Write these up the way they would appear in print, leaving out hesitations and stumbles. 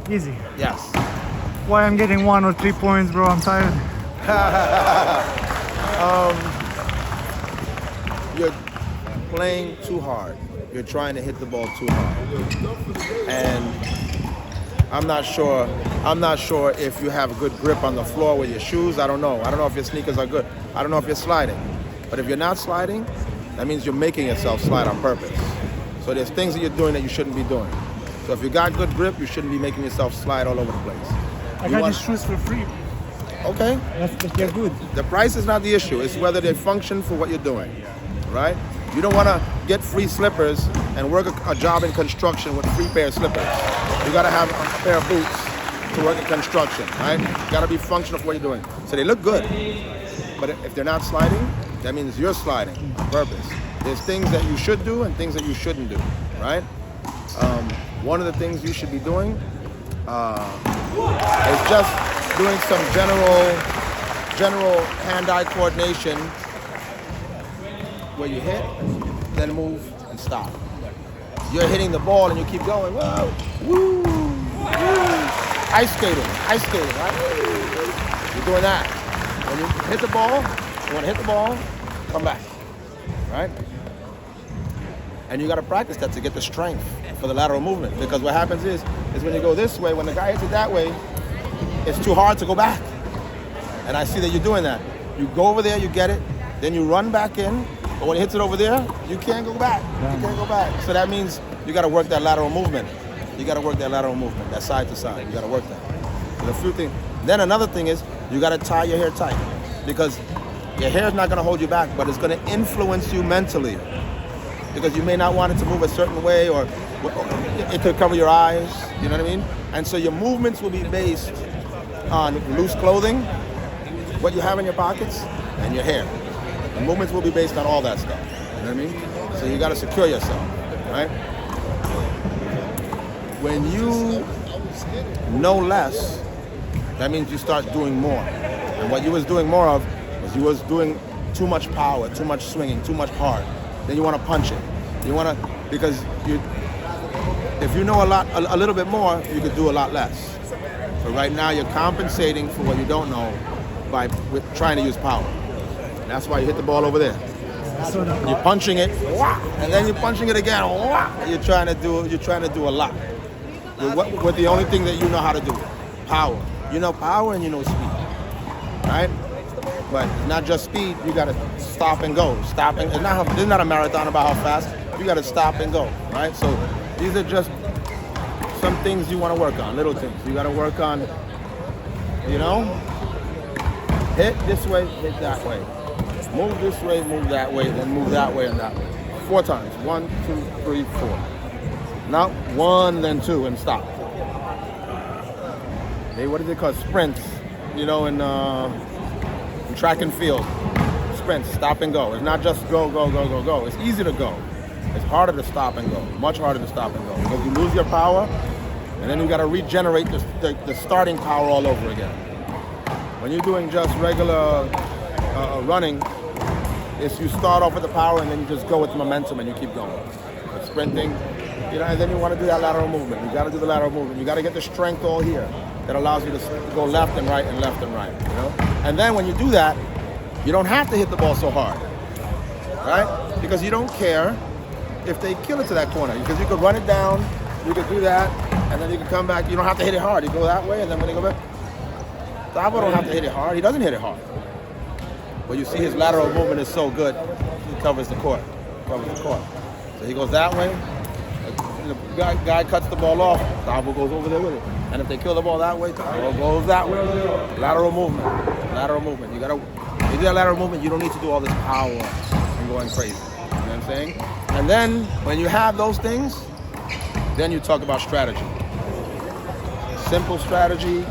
Easy. Yes. Why I'm getting 1 or 3 points, bro? I'm tired. You're playing too hard. You're trying to hit the ball too hard. And I'm not sure if you have a good grip on the floor with your shoes. I don't know. I don't know if your sneakers are good. I don't know if you're sliding. But if you're not sliding, that means you're making yourself slide on purpose. So there's things that you're doing that you shouldn't be doing. So if you got good grip, you shouldn't be making yourself slide all over the place. I got these shoes for free. Okay. They're good. The price is not the issue. It's whether they function for what you're doing, right? You don't want to get free slippers and work a job in construction with free pair of slippers. You got to have a pair of boots to work in construction, right? You got to be functional for what you're doing. So they look good, but if they're not sliding, that means you're sliding on purpose. There's things that you should do and things that you shouldn't do, right? One of the things you should be doing is just doing some general hand-eye coordination where you hit, then move and stop. You're hitting the ball and you keep going, whoa, woo, woo. Ice skating, right? You're doing that. When you hit the ball, you want to hit the ball, come back, right? And you got to practice that to get the strength for the lateral movement. Because what happens is when you go this way, when the guy hits it that way, it's too hard to go back. And I see that you're doing that. You go over there, you get it, then you run back in, but when he hits it over there, you can't go back. You can't go back. So that means you got to work that lateral movement. You got to work that lateral movement, that side to side. You got to work that. There's a few things. Then another thing is you got to tie your hair tight, because your hair is not going to hold you back, but it's going to influence you mentally, because you may not want it to move a certain way, or it could cover your eyes. You know what I mean? And so your movements will be based on loose clothing, what you have in your pockets, and your hair. The movements will be based on all that stuff. You know what I mean? So you got to secure yourself, right? When you know less, that means you start doing more. And what you was doing more of was you was doing too much power, too much swinging, too much hard. Then you want to punch it. You want to, because if you know a little bit more, you could do a lot less. So right now you're compensating for what you don't know with trying to use power. And that's why you hit the ball over there. You're punching it, and then you're punching it again. You're trying to do a lot with the only thing that you know how to do, power. You know power and you know speed, right? But not just speed. You got to stop and go. Stopping. It's not a marathon about how fast. You got to stop and go, right? So these are just some things you want to work on, little things. You got to work on, hit this way, hit that way. Move this way, move that way, then move that way and that way. 4 times. 1, 2, 3, 4. Now 1, then 2, and stop. What is it called? Sprints. In track and field. Sprints, stop and go. It's not just go, go, go, go, go. It's easy to go. It's harder to stop and go. Much harder to stop and go. Because you lose your power, and then you got to regenerate the starting power all over again. When you're doing just regular running, you start off with the power and then you just go with momentum and you keep going. But sprinting, and then you want to do that lateral movement. You got to do the lateral movement. You got to get the strength all here that allows you to go left and right and left and right. And then when you do that, you don't have to hit the ball so hard, right? Because you don't care if they kill it to that corner, because you could run it down, you could do that, and then you can come back. You don't have to hit it hard. You go that way, and then when you go back, Sabo don't have to hit it hard. He doesn't hit it hard. But you see his lateral movement is so good, he covers the court. So he goes that way. The guy cuts the ball off, Sabo goes over there with it. And if they kill the ball that way, Sabo goes that way. Lateral movement. You do that lateral movement, you don't need to do all this power and going crazy. You know what I'm saying? And then when you have those things, then you talk about strategy. Simple strategy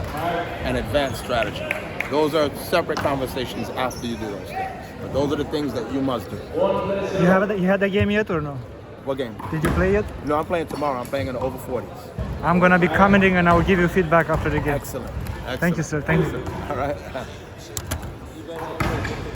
and advanced strategy. Those are separate conversations after you do those things. But those are the things that you must do. You had the game yet or no? What game? Did you play it? No, I'm playing tomorrow. I'm playing in the over 40s. I'm going to be commenting and I will give you feedback after the game. Excellent. Thank you, sir. Thank you. All right.